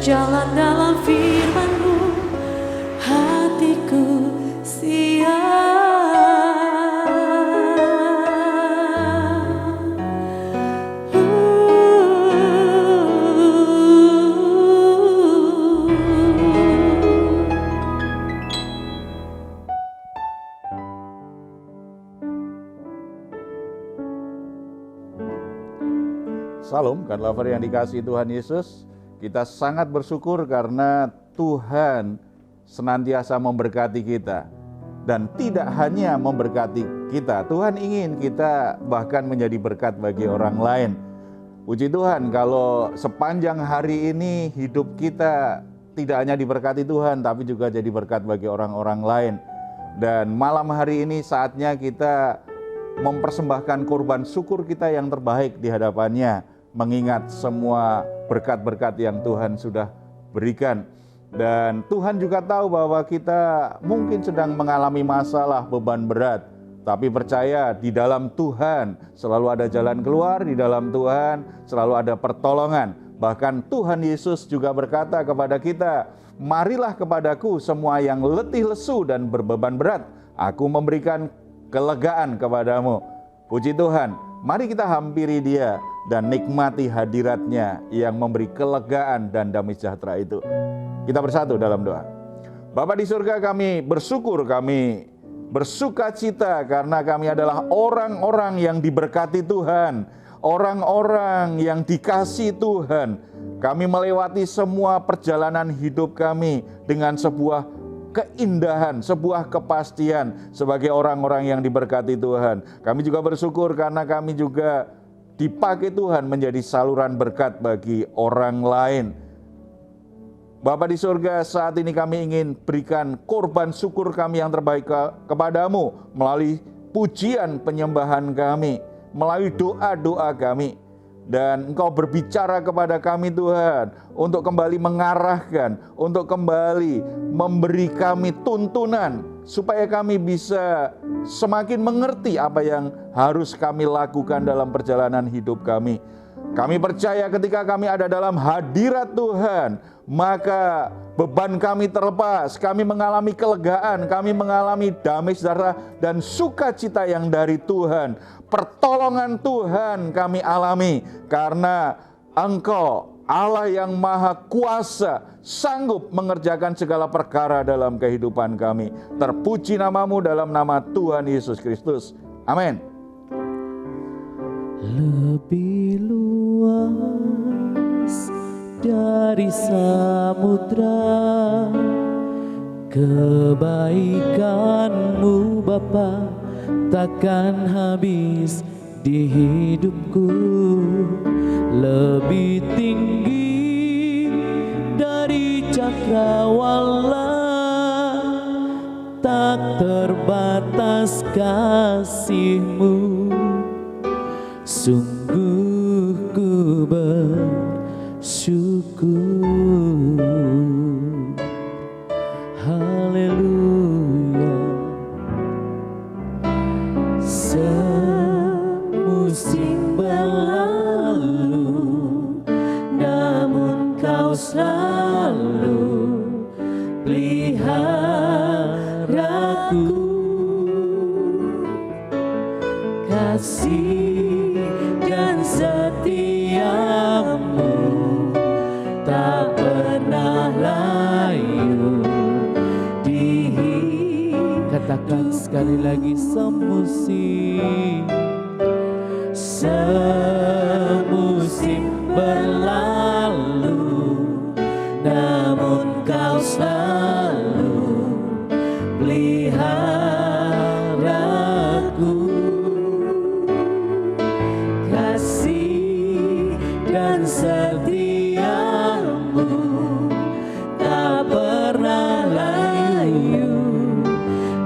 berjalan dalam firman-Mu, hatiku siap. Salam, kan lover yang dikasihi Tuhan Yesus. Kita sangat bersyukur karena Tuhan senantiasa memberkati kita. Dan tidak hanya memberkati kita, Tuhan ingin kita bahkan menjadi berkat bagi orang lain. Puji Tuhan kalau sepanjang hari ini hidup kita tidak hanya diberkati Tuhan, tapi juga jadi berkat bagi orang-orang lain. Dan malam hari ini saatnya kita mempersembahkan korban syukur kita yang terbaik di hadapannya, mengingat semua berkat-berkat yang Tuhan sudah berikan. Dan Tuhan juga tahu bahwa kita mungkin sedang mengalami masalah, beban berat. Tapi percaya di dalam Tuhan selalu ada jalan keluar, di dalam Tuhan selalu ada pertolongan. Bahkan Tuhan Yesus juga berkata kepada kita, "Marilah kepadaku semua yang letih lesu dan berbeban berat, aku memberikan kelegaan kepadamu." Puji Tuhan, mari kita hampiri Dia dan nikmati hadiratnya yang memberi kelegaan dan damai sejahtera itu. Kita bersatu dalam doa. Bapa di surga, kami bersyukur, kami bersuka cita karena kami adalah orang-orang yang diberkati Tuhan, orang-orang yang dikasihi Tuhan. Kami melewati semua perjalanan hidup kami dengan sebuah keindahan, sebuah kepastian sebagai orang-orang yang diberkati Tuhan. Kami juga bersyukur karena kami juga dipakai Tuhan menjadi saluran berkat bagi orang lain. Bapa di surga, saat ini kami ingin berikan korban syukur kami yang terbaik kepadamu melalui pujian penyembahan kami, melalui doa-doa kami. Dan Engkau berbicara kepada kami Tuhan untuk kembali mengarahkan, untuk kembali memberi kami tuntunan supaya kami bisa semakin mengerti apa yang harus kami lakukan dalam perjalanan hidup kami. Kami percaya ketika kami ada dalam hadirat Tuhan, maka beban kami terlepas, kami mengalami kelegaan, kami mengalami damai sejahtera dan sukacita yang dari Tuhan. Pertolongan Tuhan kami alami karena Engkau Allah yang Maha Kuasa sanggup mengerjakan segala perkara dalam kehidupan kami. Terpuji namamu dalam nama Tuhan Yesus Kristus. Amin. Lebih luas dari samudra kebaikan-Mu Bapa takkan habis di hidupku, lebih tinggi dari cakrawala, tak terbatas kasih-Mu. Sungguh ku bersyukur. Haleluya. Semusim berlalu, namun Kau selalu peliharaku. Kasih dan setia-Mu tak pernah layu di hidup. Katakan sekali lagi, semusim berlalu, namun Kau selalu peliharaku. Kasih dan setia-Mu tak pernah layu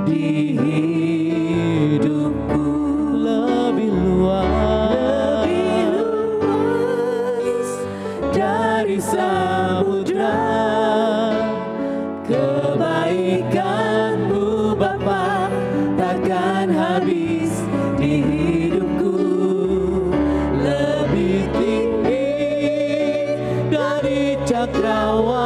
di hidupku. Lebih luas dari samudra kebaikan-Mu Bapa takkan habis di hidupku, lebih tinggi dari cakrawala,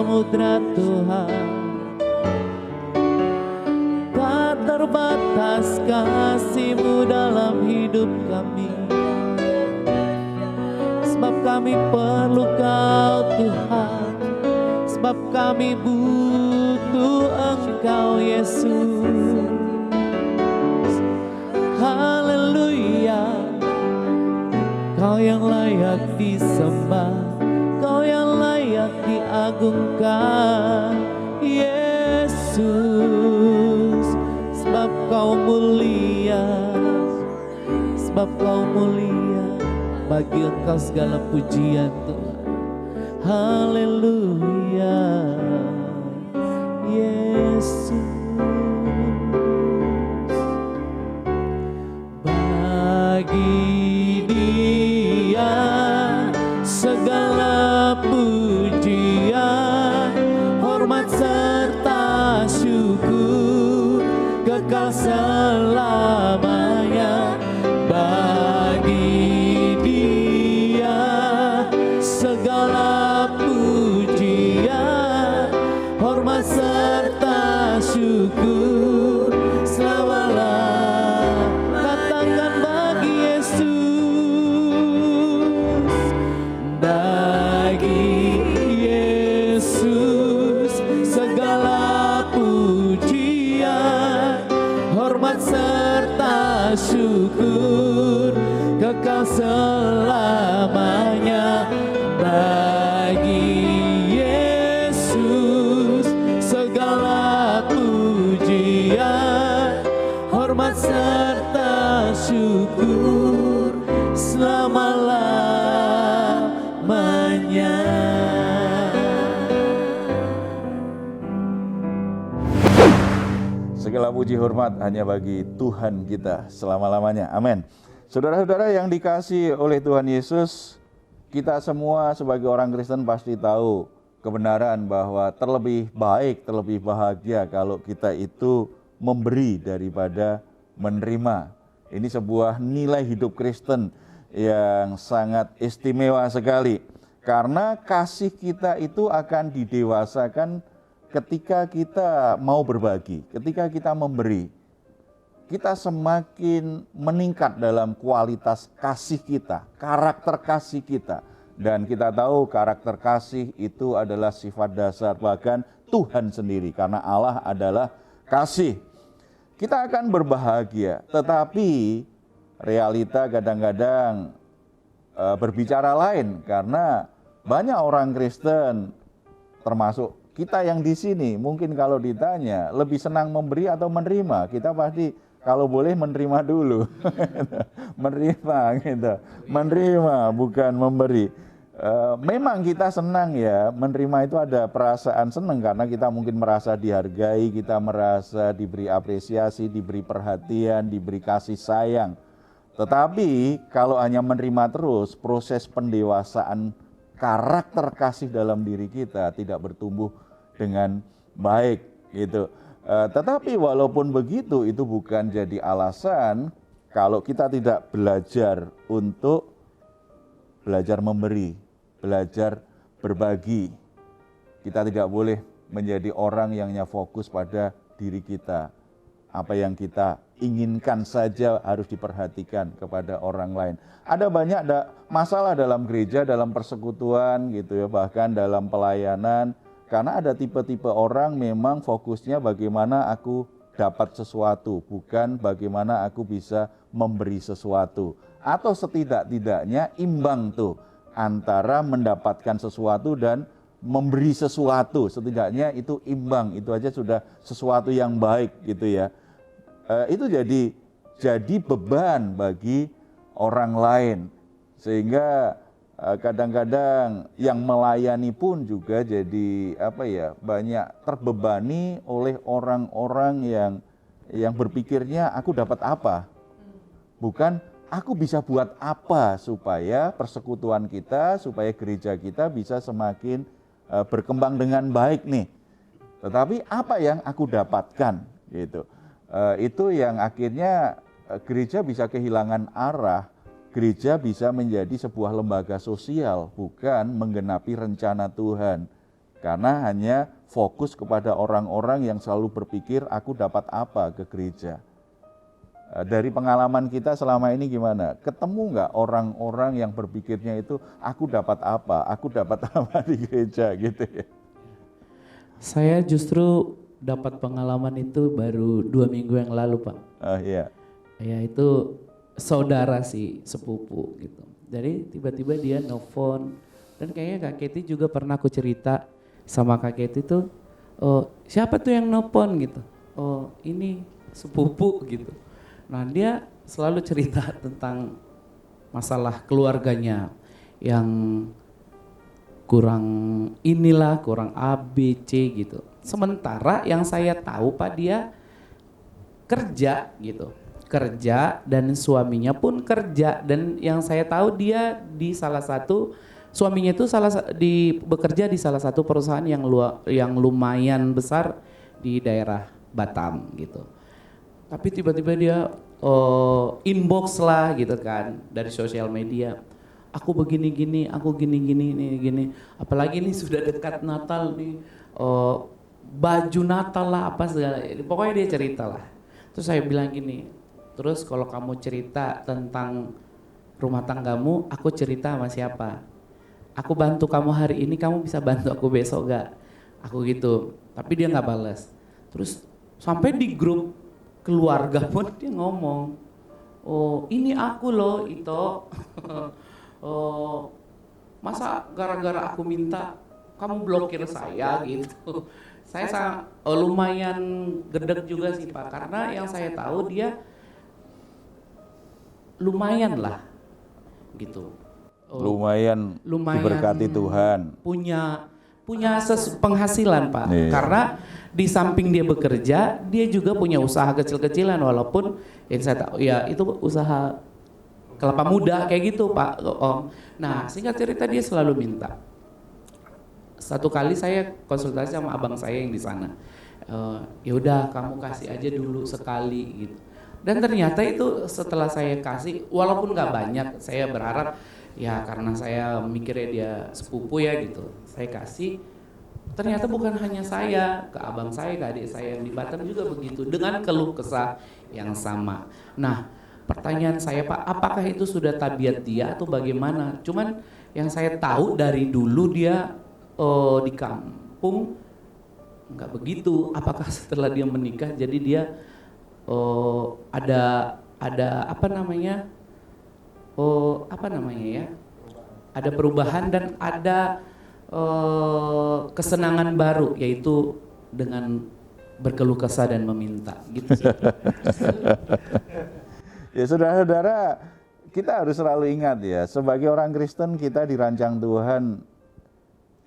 samudra Tuhan. Tak terbatas kasih-Mu dalam hidup kami, sebab kami perlu Kau Tuhan, sebab kami butuh Engkau Yesus. Haleluya, Kau yang layak disembah, Kau yang layak diagungkan Yesus. Sebab Kau mulia, sebab Kau mulia, bagi Engkau segala pujian Tuhan. Haleluya, Yesus. Bagi Dia segala pujian, hormat serta syukur kekal selamanya. Bagi Dia segala pujian, hormat serta syukur selama-lamanya. Katakan bagi Yesus, bagi Yesus segala pujian, hormat serta syukur kekal selamanya. Bagi Yesus segala pujian, hormat serta syukur selama-lamanya. Segala puji hormat hanya bagi Tuhan kita selama-lamanya. Amin. Saudara-saudara yang dikasihi oleh Tuhan Yesus, kita semua sebagai orang Kristen pasti tahu kebenaran bahwa terlebih baik, terlebih bahagia kalau kita itu memberi daripada menerima. Ini sebuah nilai hidup Kristen yang sangat istimewa sekali. Karena kasih kita itu akan didewasakan ketika kita mau berbagi, ketika kita memberi. Kita semakin meningkat dalam kualitas kasih kita, karakter kasih kita. Dan kita tahu karakter kasih itu adalah sifat dasar bahkan Tuhan sendiri, karena Allah adalah kasih. Kita akan berbahagia, tetapi realita kadang-kadang berbicara lain, karena banyak orang Kristen, termasuk kita yang di sini, mungkin kalau ditanya lebih senang memberi atau menerima, kita pasti kalau boleh menerima dulu. Menerima gitu. Menerima bukan memberi. Memang kita senang ya, menerima itu ada perasaan senang karena kita mungkin merasa dihargai, kita merasa diberi apresiasi, diberi perhatian, diberi kasih sayang. Tetapi kalau hanya menerima terus, proses pendewasaan karakter kasih dalam diri kita tidak bertumbuh dengan baik gitu. Tetapi walaupun begitu, itu bukan jadi alasan kalau kita tidak belajar untuk belajar memberi, belajar berbagi. Kita tidak boleh menjadi orang yang hanya fokus pada diri kita. Apa yang kita inginkan saja harus diperhatikan kepada orang lain. Ada banyak masalah dalam gereja, dalam persekutuan gitu ya, bahkan dalam pelayanan. Karena ada tipe-tipe orang memang fokusnya bagaimana aku dapat sesuatu, bukan bagaimana aku bisa memberi sesuatu. Atau setidak-tidaknya imbang tuh antara mendapatkan sesuatu dan memberi sesuatu. Setidaknya itu imbang, itu aja sudah sesuatu yang baik gitu ya. Itu jadi beban bagi orang lain. Sehingga kadang-kadang yang melayani pun juga jadi banyak terbebani oleh orang-orang yang berpikirnya aku dapat apa, bukan aku bisa buat apa supaya persekutuan kita, supaya gereja kita bisa semakin berkembang dengan baik nih. Tetapi apa yang aku dapatkan gitu, itu yang akhirnya gereja bisa kehilangan arah. Gereja bisa menjadi sebuah lembaga sosial, bukan menggenapi rencana Tuhan. Karena hanya fokus kepada orang-orang yang selalu berpikir aku dapat apa ke gereja. Dari pengalaman kita selama ini gimana? Ketemu nggak orang-orang yang berpikirnya itu aku dapat apa di gereja gitu ya? Saya justru dapat pengalaman itu baru 2 minggu yang lalu, Pak. Iya. Ya itu saudara sih, sepupu gitu. Jadi tiba-tiba dia nelfon, dan kayaknya Kak Keti juga pernah aku cerita sama Kak Keti tuh, oh, siapa tuh yang nelfon gitu? Oh ini sepupu gitu. Nah dia selalu cerita tentang masalah keluarganya yang kurang inilah, kurang A, B, C gitu. Sementara yang saya tahu Pak, dia kerja gitu. Kerja dan suaminya pun kerja, dan yang saya tahu dia di salah satu, suaminya itu bekerja di salah satu perusahaan yang lumayan besar di daerah Batam gitu. Tapi tiba-tiba dia inbox lah gitu kan dari sosial media. Aku begini-gini, aku gini. Apalagi ini sudah dekat Natal nih, baju Natal lah apa segala. Pokoknya dia cerita lah. Terus saya bilang gini, terus kalau kamu cerita tentang rumah tanggamu, aku cerita sama siapa? Aku bantu kamu hari ini, kamu bisa bantu aku besok gak? Aku gitu. Tapi dia nggak balas. Terus sampai di grup keluarga pun dia ngomong, oh ini aku loh Ito. Oh, masa gara-gara aku minta kamu blokir saya gitu. Saya lumayan gedeg juga sih Pak, karena yang saya tahu dia lumayan lah gitu. Lumayan diberkati Tuhan. Punya penghasilan Pak. Iya. Karena di samping dia bekerja, dia juga punya usaha kecil-kecilan, walaupun yang saya tahu ya itu usaha kelapa muda kayak gitu Pak Om. Nah singkat cerita dia selalu minta. Satu kali saya konsultasi sama abang saya yang di sana. Ya udah kamu kasih aja dulu sekali gitu. Dan ternyata itu setelah saya kasih, walaupun nggak banyak, saya berharap ya karena saya mikirnya dia sepupu ya gitu. Saya kasih, ternyata bukan hanya saya, ke abang saya, ke adik saya yang di Batam juga begitu, dengan keluh kesah yang sama. Nah pertanyaan saya Pak, apakah itu sudah tabiat dia atau bagaimana? Cuman yang saya tahu dari dulu dia di kampung nggak begitu. Apakah setelah dia menikah jadi dia ada apa namanya ya? Ada perubahan dan ada kesenangan baru, yaitu dengan berkeluh kesah dan meminta gitu sih. Ya saudara-saudara, kita harus selalu ingat ya, sebagai orang Kristen kita dirancang Tuhan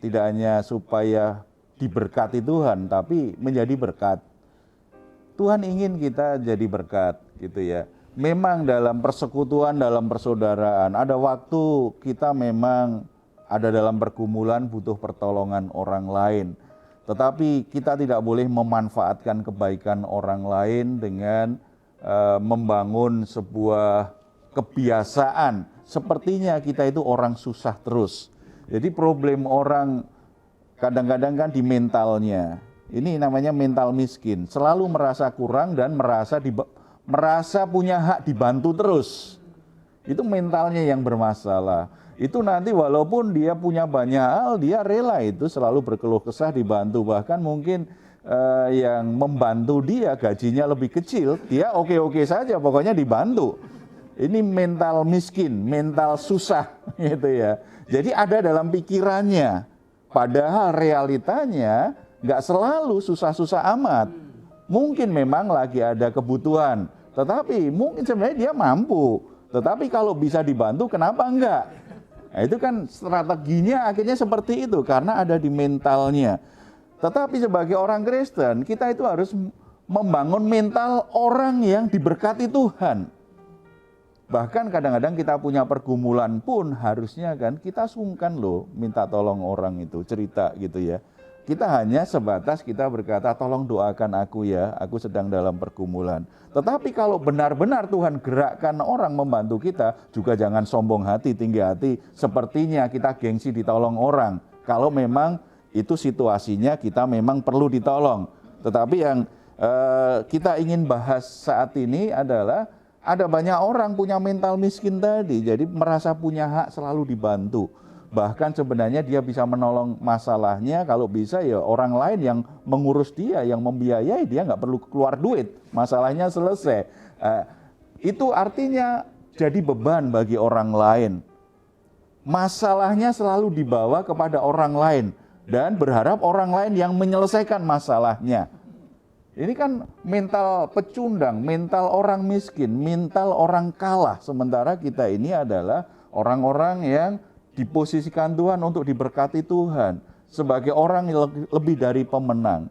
tidak hanya supaya diberkati Tuhan, tapi menjadi berkat. Tuhan ingin kita jadi berkat gitu ya. Memang dalam persekutuan, dalam persaudaraan, ada waktu kita memang ada dalam pergumulan butuh pertolongan orang lain. Tetapi kita tidak boleh memanfaatkan kebaikan orang lain dengan membangun sebuah kebiasaan. Sepertinya kita itu orang susah terus. Jadi problem orang kadang-kadang kan di mentalnya. Ini namanya mental miskin. Selalu merasa kurang dan merasa punya hak dibantu terus. Itu mentalnya yang bermasalah. Itu nanti walaupun dia punya banyak hal, dia rela itu selalu berkeluh kesah dibantu. Bahkan mungkin yang membantu dia gajinya lebih kecil, dia oke-oke saja, pokoknya dibantu. Ini mental miskin, mental susah gitu ya. Jadi ada dalam pikirannya, padahal realitanya nggak selalu susah-susah amat. Mungkin memang lagi ada kebutuhan, tetapi mungkin sebenarnya dia mampu. Tetapi kalau bisa dibantu, kenapa enggak? Nah, itu kan strateginya akhirnya seperti itu, karena ada di mentalnya. Tetapi sebagai orang Kristen, kita itu harus membangun mental orang yang diberkati Tuhan. Bahkan kadang-kadang kita punya pergumulan pun harusnya kan kita sungkan loh minta tolong orang itu, cerita gitu ya. Kita hanya sebatas kita berkata, tolong doakan aku ya, aku sedang dalam pergumulan. Tetapi kalau benar-benar Tuhan gerakkan orang membantu kita, juga jangan sombong hati, tinggi hati, sepertinya kita gengsi ditolong orang. Kalau memang itu situasinya kita memang perlu ditolong. Tetapi yang kita ingin bahas saat ini adalah ada banyak orang punya mental miskin tadi, jadi merasa punya hak selalu dibantu. Bahkan sebenarnya dia bisa menolong masalahnya, kalau bisa ya orang lain yang mengurus dia, yang membiayai, dia nggak perlu keluar duit, masalahnya selesai. Itu artinya jadi beban bagi orang lain. Masalahnya selalu dibawa kepada orang lain dan berharap orang lain yang menyelesaikan masalahnya. Ini kan mental pecundang, mental orang miskin, mental orang kalah. Sementara kita ini adalah orang-orang yang diposisikan Tuhan untuk diberkati Tuhan sebagai orang yang lebih dari pemenang.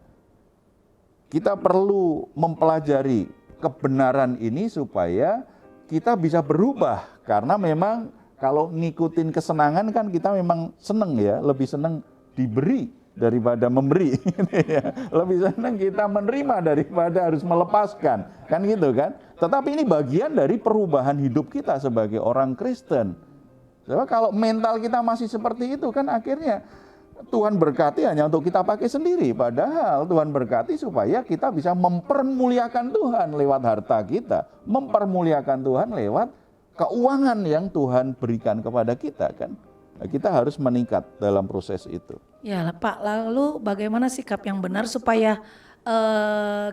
Kita perlu mempelajari kebenaran ini supaya kita bisa berubah, karena memang kalau ngikutin kesenangan kan kita memang seneng ya, lebih seneng diberi daripada memberi. Lebih senang kita menerima daripada harus melepaskan, kan gitu kan. Tetapi ini bagian dari perubahan hidup kita sebagai orang Kristen. Sebab kalau mental kita masih seperti itu kan akhirnya Tuhan berkati hanya untuk kita pakai sendiri. Padahal Tuhan berkati supaya kita bisa mempermuliakan Tuhan lewat harta kita, mempermuliakan Tuhan lewat keuangan yang Tuhan berikan kepada kita kan. Nah, kita harus meningkat dalam proses itu. Ya Pak, lalu bagaimana sikap yang benar supaya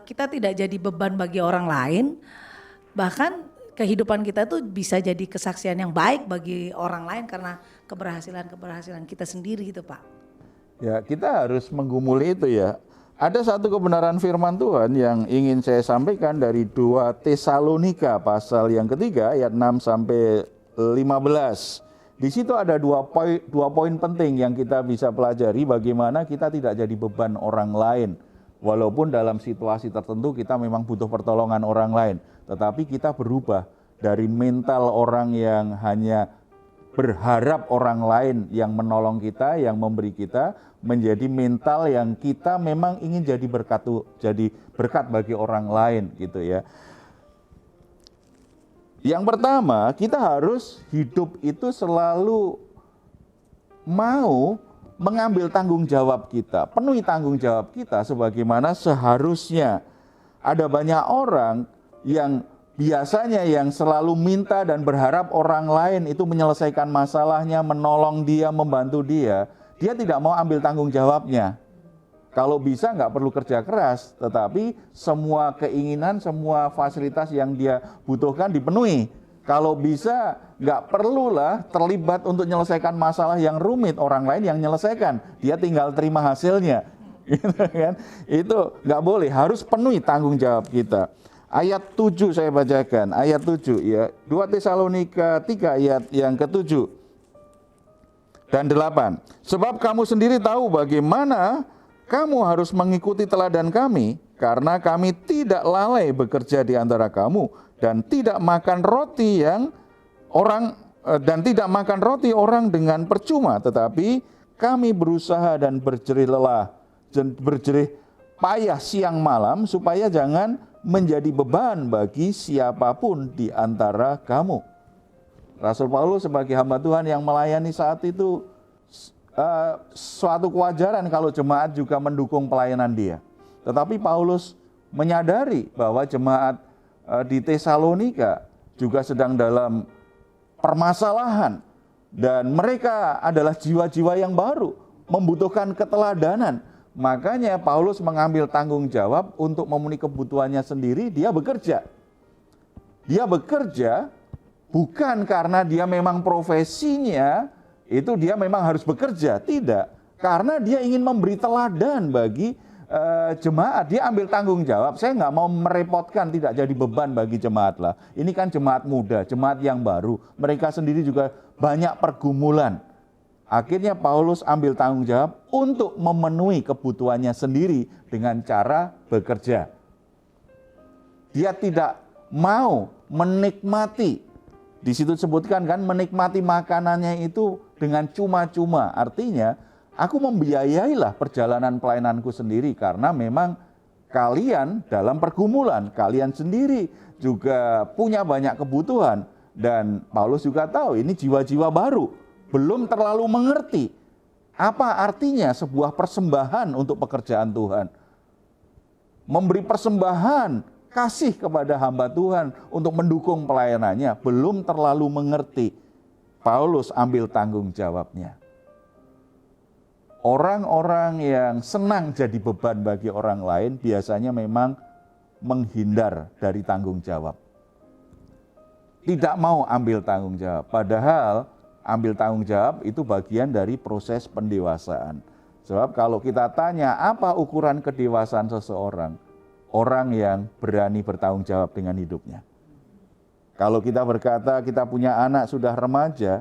kita tidak jadi beban bagi orang lain, bahkan kehidupan kita tuh bisa jadi kesaksian yang baik bagi orang lain karena keberhasilan kita sendiri gitu Pak. Ya, kita harus menggumuli itu ya. Ada satu kebenaran firman Tuhan yang ingin saya sampaikan dari 2 Tesalonika pasal yang ketiga ayat 6 sampai 15. Di situ ada dua poin penting yang kita bisa pelajari bagaimana kita tidak jadi beban orang lain. Walaupun dalam situasi tertentu kita memang butuh pertolongan orang lain. Tetapi kita berubah dari mental orang yang hanya berharap orang lain yang menolong kita, yang memberi kita, menjadi mental yang kita memang ingin jadi berkat bagi orang lain gitu ya. Yang pertama, kita harus hidup itu selalu mau mengambil tanggung jawab kita, penuhi tanggung jawab kita sebagaimana seharusnya. Ada banyak orang yang biasanya yang selalu minta dan berharap orang lain itu menyelesaikan masalahnya, menolong dia, membantu dia. Dia tidak mau ambil tanggung jawabnya. Kalau bisa nggak perlu kerja keras, tetapi semua keinginan, semua fasilitas yang dia butuhkan dipenuhi. Kalau bisa nggak perlulah terlibat untuk menyelesaikan masalah yang rumit, orang lain yang menyelesaikan. Dia tinggal terima hasilnya. Gitu kan? Itu nggak boleh, harus penuhi tanggung jawab kita. Ayat 7 saya bacakan, ayat 7 ya. 2 Tesalonika 3 ayat yang ke-7 dan 8. Sebab kamu sendiri tahu bagaimana kamu harus mengikuti teladan kami, karena kami tidak lalai bekerja di antara kamu dan tidak makan roti orang dengan percuma, tetapi kami berusaha dan berjerih lelah, berjerih payah siang malam supaya jangan menjadi beban bagi siapapun di antara kamu. Rasul Paulus sebagai hamba Tuhan yang melayani saat itu, suatu kewajaran kalau jemaat juga mendukung pelayanan dia. Tetapi Paulus menyadari bahwa jemaat di Tesalonika juga sedang dalam permasalahan dan mereka adalah jiwa-jiwa yang baru, membutuhkan keteladanan. Makanya Paulus mengambil tanggung jawab untuk memenuhi kebutuhannya sendiri, dia bekerja. Dia bekerja bukan karena dia memang profesinya itu dia memang harus bekerja, tidak. Karena dia ingin memberi teladan bagi jemaat, dia ambil tanggung jawab. Saya nggak mau merepotkan, tidak jadi beban bagi jemaat lah. Ini kan jemaat muda, jemaat yang baru. Mereka sendiri juga banyak pergumulan. Akhirnya Paulus ambil tanggung jawab untuk memenuhi kebutuhannya sendiri dengan cara bekerja. Dia tidak mau menikmati, di situ disebutkan kan, menikmati makanannya itu dengan cuma-cuma. Artinya, aku membiayailah perjalanan pelayananku sendiri karena memang kalian dalam pergumulan, kalian sendiri juga punya banyak kebutuhan. Dan Paulus juga tahu ini jiwa-jiwa baru, belum terlalu mengerti Apa artinya sebuah persembahan untuk pekerjaan Tuhan? Memberi persembahan, kasih kepada hamba Tuhan untuk mendukung pelayanannya, belum terlalu mengerti. Paulus ambil tanggung jawabnya. Orang-orang yang senang jadi beban bagi orang lain biasanya memang menghindar dari tanggung jawab. Tidak mau ambil tanggung jawab. Padahal ambil tanggung jawab itu bagian dari proses pendewasaan. Sebab kalau kita tanya apa ukuran kedewasaan seseorang, orang yang berani bertanggung jawab dengan hidupnya. Kalau kita berkata kita punya anak sudah remaja,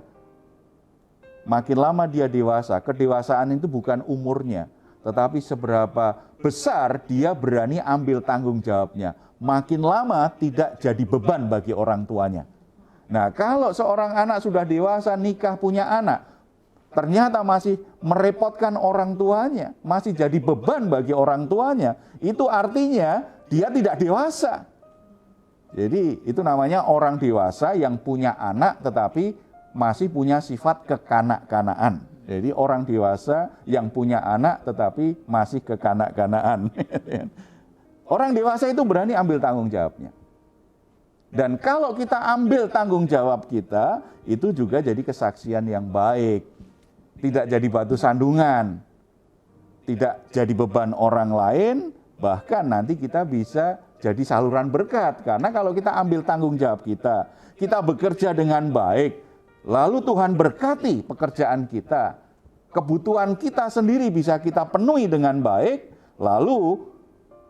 makin lama dia dewasa, kedewasaan itu bukan umurnya, tetapi seberapa besar dia berani ambil tanggung jawabnya. Makin lama tidak jadi beban bagi orang tuanya. Nah, kalau seorang anak sudah dewasa, nikah, punya anak, ternyata masih merepotkan orang tuanya, masih jadi beban bagi orang tuanya, itu artinya dia tidak dewasa. Jadi itu namanya orang dewasa yang punya anak tetapi masih punya sifat kekanak-kanaan. Jadi orang dewasa yang punya anak tetapi masih kekanak-kanaan. Orang dewasa itu berani ambil tanggung jawabnya. Dan kalau kita ambil tanggung jawab kita, itu juga jadi kesaksian yang baik. Tidak jadi batu sandungan, tidak jadi beban orang lain, bahkan nanti kita bisa jadi saluran berkat. Karena kalau kita ambil tanggung jawab kita bekerja dengan baik, lalu Tuhan berkati pekerjaan kita, kebutuhan kita sendiri bisa kita penuhi dengan baik, lalu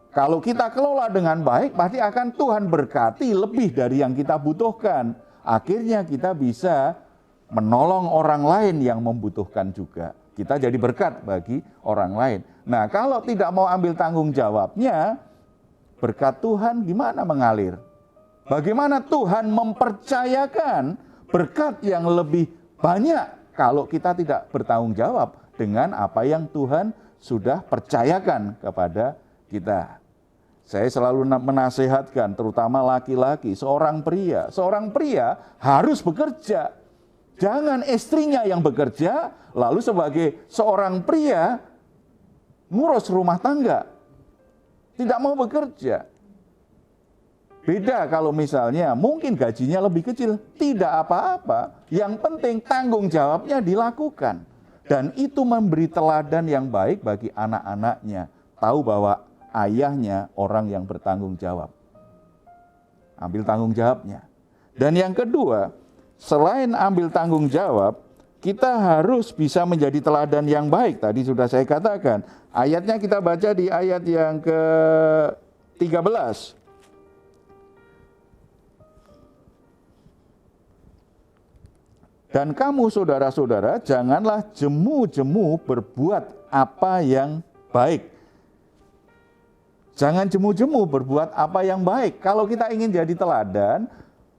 kalau kita kelola dengan baik, pasti akan Tuhan berkati lebih dari yang kita butuhkan. Akhirnya kita bisa menolong orang lain yang membutuhkan juga. Kita jadi berkat bagi orang lain. Nah, kalau tidak mau ambil tanggung jawabnya, berkat Tuhan gimana mengalir? Bagaimana Tuhan mempercayakan berkat yang lebih banyak kalau kita tidak bertanggung jawab dengan apa yang Tuhan sudah percayakan kepada kita? Saya selalu menasihatkan, terutama laki-laki, seorang pria harus bekerja. Jangan istrinya yang bekerja, lalu sebagai seorang pria ngurus rumah tangga. Tidak mau bekerja. Beda kalau misalnya mungkin gajinya lebih kecil, tidak apa-apa. Yang penting tanggung jawabnya dilakukan. Dan itu memberi teladan yang baik bagi anak-anaknya. Tahu bahwa ayahnya orang yang bertanggung jawab. Ambil tanggung jawabnya. Dan yang kedua, selain ambil tanggung jawab, kita harus bisa menjadi teladan yang baik. Tadi sudah saya katakan. Ayatnya kita baca di ayat yang ke-13. Dan kamu saudara-saudara, janganlah jemu-jemu berbuat apa yang baik. Jangan jemu-jemu berbuat apa yang baik. Kalau kita ingin jadi teladan,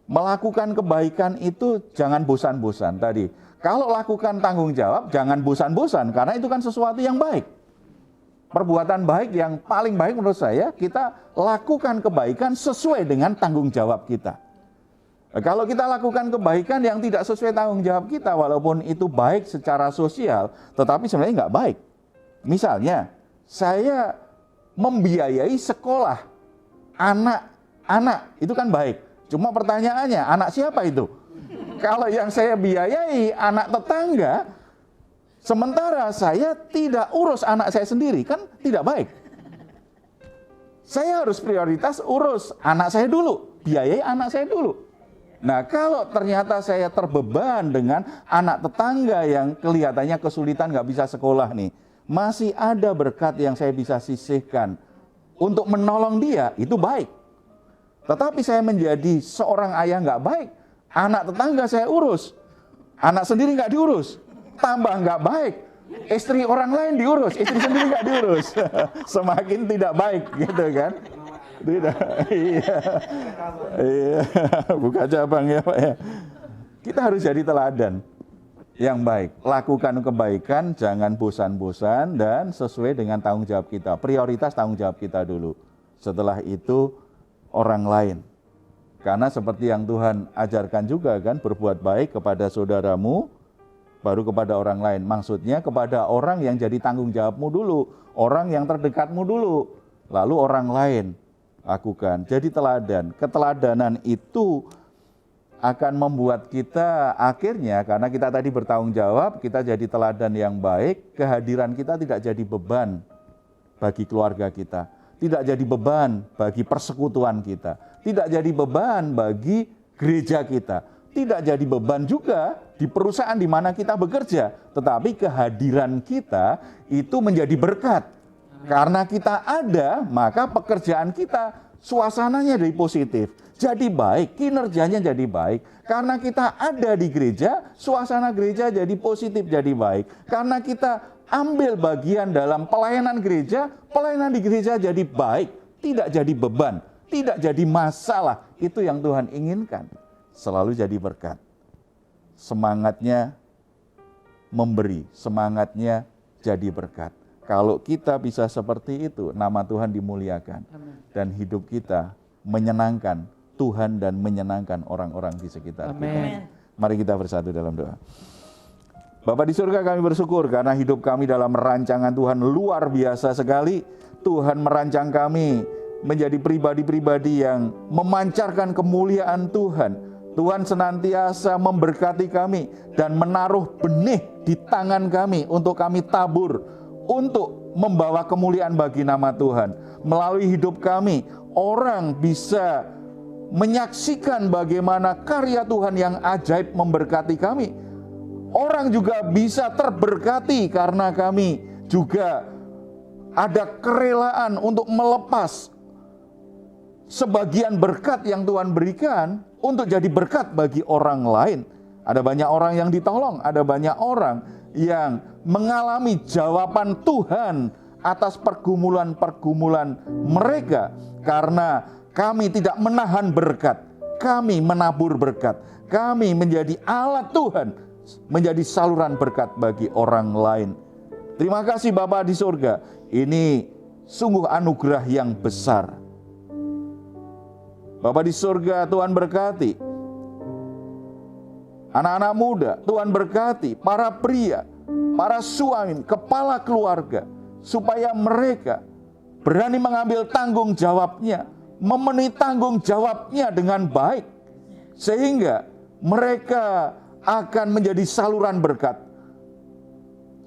melakukan kebaikan itu jangan bosan-bosan tadi. Kalau lakukan tanggung jawab, jangan bosan-bosan, karena itu kan sesuatu yang baik. Perbuatan baik yang paling baik menurut saya, kita lakukan kebaikan sesuai dengan tanggung jawab kita. Kalau kita lakukan kebaikan yang tidak sesuai tanggung jawab kita, walaupun itu baik secara sosial, tetapi sebenarnya nggak baik. Misalnya, saya membiayai sekolah anak-anak, itu kan baik. Cuma pertanyaannya, anak siapa itu? Kalau yang saya biayai anak tetangga, sementara saya tidak urus anak saya sendiri, kan tidak baik. Saya harus prioritas urus anak saya dulu, biayai anak saya dulu. Nah, kalau ternyata saya terbeban dengan anak tetangga yang kelihatannya kesulitan nggak bisa sekolah nih, masih ada berkat yang saya bisa sisihkan untuk menolong dia, itu baik. Tetapi saya menjadi seorang ayah nggak baik, anak tetangga saya urus, anak sendiri nggak diurus, tambah nggak baik, istri orang lain diurus, istri sendiri nggak diurus, semakin tidak baik, gitu kan? Tidak, iya, buka cabang ya Pak ya. Kita harus jadi teladan yang baik, lakukan kebaikan, jangan bosan-bosan dan sesuai dengan tanggung jawab kita. Prioritas tanggung jawab kita dulu. Setelah itu orang lain. Karena seperti yang Tuhan ajarkan juga kan, berbuat baik kepada saudaramu baru kepada orang lain. Maksudnya kepada orang yang jadi tanggung jawabmu dulu, orang yang terdekatmu dulu, lalu orang lain lakukan. Jadi teladan. Keteladanan itu akan membuat kita akhirnya, karena kita tadi bertanggung jawab, kita jadi teladan yang baik, kehadiran kita tidak jadi beban bagi keluarga kita, tidak jadi beban bagi persekutuan kita, tidak jadi beban bagi gereja kita, tidak jadi beban juga di perusahaan di mana kita bekerja, tetapi kehadiran kita itu menjadi berkat. Karena kita ada, maka pekerjaan kita suasananya jadi positif, jadi baik, kinerjanya jadi baik. Karena kita ada di gereja, suasana gereja jadi positif, jadi baik. Karena kita ambil bagian dalam pelayanan di gereja jadi baik, tidak jadi beban, tidak jadi masalah. Itu yang Tuhan inginkan, selalu jadi berkat. Semangatnya memberi, semangatnya jadi berkat. Kalau kita bisa seperti itu, nama Tuhan dimuliakan. Dan hidup kita menyenangkan Tuhan dan menyenangkan orang-orang di sekitar kita. Mari kita bersatu dalam doa. Bapa di surga, kami bersyukur karena hidup kami dalam rancangan Tuhan luar biasa sekali. Tuhan merancang kami menjadi pribadi-pribadi yang memancarkan kemuliaan Tuhan. Tuhan senantiasa memberkati kami dan menaruh benih di tangan kami untuk kami tabur, untuk membawa kemuliaan bagi nama Tuhan. Melalui hidup kami, orang bisa menyaksikan bagaimana karya Tuhan yang ajaib memberkati kami. Orang juga bisa terberkati karena kami juga ada kerelaan untuk melepas sebagian berkat yang Tuhan berikan untuk jadi berkat bagi orang lain. Ada banyak orang yang ditolong, ada banyak orang yang mengalami jawaban Tuhan atas pergumulan-pergumulan mereka. Karena kami tidak menahan berkat, kami menabur berkat. Kami menjadi alat Tuhan, menjadi saluran berkat bagi orang lain. Terima kasih Bapa di surga. Ini sungguh anugerah yang besar. Bapa di surga, Tuhan berkati anak-anak muda, Tuhan berkati para pria, para suami, kepala keluarga, supaya mereka berani mengambil tanggung jawabnya, memenuhi tanggung jawabnya dengan baik, sehingga mereka akan menjadi saluran berkat.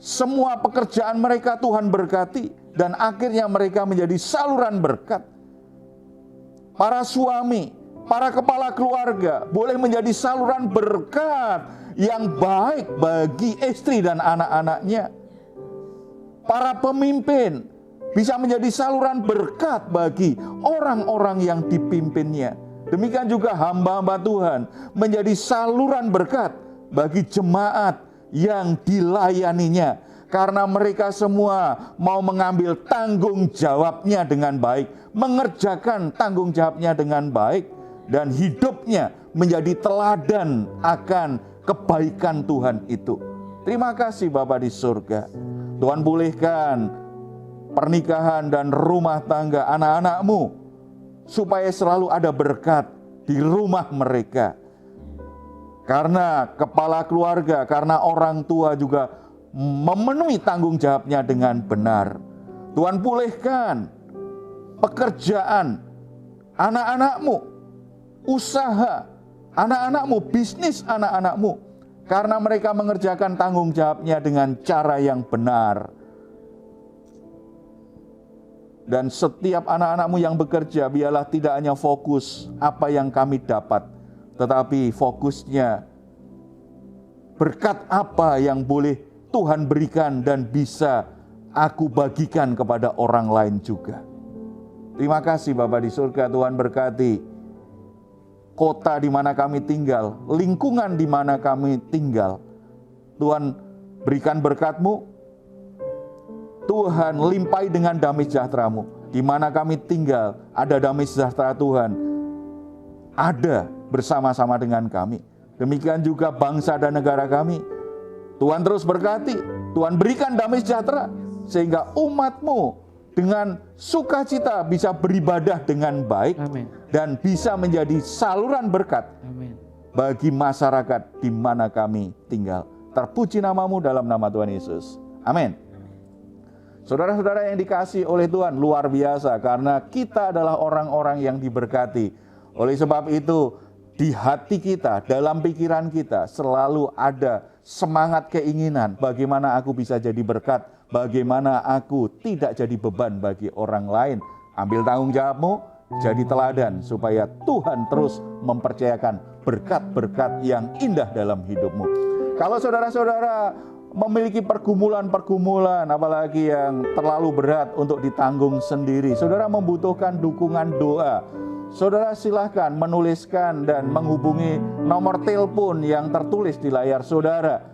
Semua pekerjaan mereka Tuhan berkati, dan akhirnya mereka menjadi saluran berkat. Para suami, para kepala keluarga boleh menjadi saluran berkat yang baik bagi istri dan anak-anaknya. Para pemimpin bisa menjadi saluran berkat bagi orang-orang yang dipimpinnya. Demikian juga hamba-hamba Tuhan menjadi saluran berkat bagi jemaat yang dilayaninya. Karena mereka semua mau mengambil tanggung jawabnya dengan baik, mengerjakan tanggung jawabnya dengan baik, dan hidupnya menjadi teladan akan kebaikan Tuhan itu. Terima kasih Bapa di surga. Tuhan pulihkan pernikahan dan rumah tangga anak-anak-Mu, supaya selalu ada berkat di rumah mereka. Karena kepala keluarga, karena orang tua juga memenuhi tanggung jawabnya dengan benar. Tuhan pulihkan pekerjaan anak-anak-Mu, usaha anak-anak-Mu, bisnis anak-anak-Mu, karena mereka mengerjakan tanggung jawabnya dengan cara yang benar. Dan setiap anak-anak-Mu yang bekerja, biarlah tidak hanya fokus apa yang kami dapat, tetapi fokusnya berkat apa yang boleh Tuhan berikan dan bisa aku bagikan kepada orang lain juga. Terima kasih Bapa di surga. Tuhan berkati kota di mana kami tinggal, lingkungan di mana kami tinggal. Tuhan berikan berkat-Mu, Tuhan limpahi dengan damai sejahtera-Mu. Di mana kami tinggal ada damai sejahtera Tuhan, ada bersama-sama dengan kami. Demikian juga bangsa dan negara kami. Tuhan terus berkati, Tuhan berikan damai sejahtera, sehingga umat-Mu dengan sukacita bisa beribadah dengan baik. Amen. Dan bisa menjadi saluran berkat. Amen. Bagi masyarakat di mana kami tinggal. Terpuji namamu dalam nama Tuhan Yesus. Amin. Saudara-saudara yang dikasihi oleh Tuhan, luar biasa karena kita adalah orang-orang yang diberkati. Oleh sebab itu, di hati kita, dalam pikiran kita selalu ada semangat keinginan bagaimana aku bisa jadi berkat, bagaimana aku tidak jadi beban bagi orang lain. Ambil tanggung jawabmu, jadi teladan supaya Tuhan terus mempercayakan berkat-berkat yang indah dalam hidupmu. Kalau saudara-saudara memiliki pergumulan-pergumulan, apalagi yang terlalu berat untuk ditanggung sendiri, saudara membutuhkan dukungan doa. Saudara silahkan menuliskan dan menghubungi nomor telepon yang tertulis di layar saudara.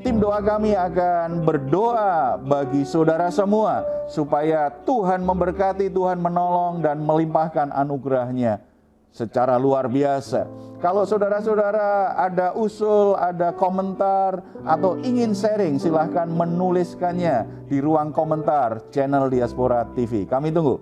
Tim doa kami akan berdoa bagi saudara semua supaya Tuhan memberkati, Tuhan menolong dan melimpahkan anugerah-Nya secara luar biasa. Kalau saudara-saudara ada usul, ada komentar, atau ingin sharing, silahkan menuliskannya di ruang komentar channel Diaspora TV. Kami tunggu.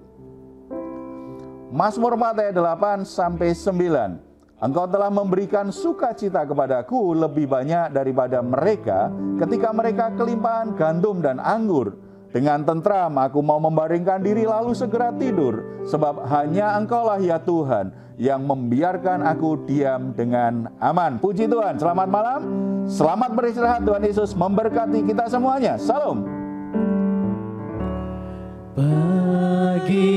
Mazmur 4 ayat 8-9. Engkau telah memberikan sukacita kepadaku lebih banyak daripada mereka ketika mereka kelimpahan gandum dan anggur. Dengan tentram aku mau membaringkan diri lalu segera tidur, sebab hanya Engkaulah ya Tuhan yang membiarkan aku diam dengan aman. Puji Tuhan, selamat malam, selamat beristirahat. Tuhan Yesus memberkati kita semuanya. Salam. Bagi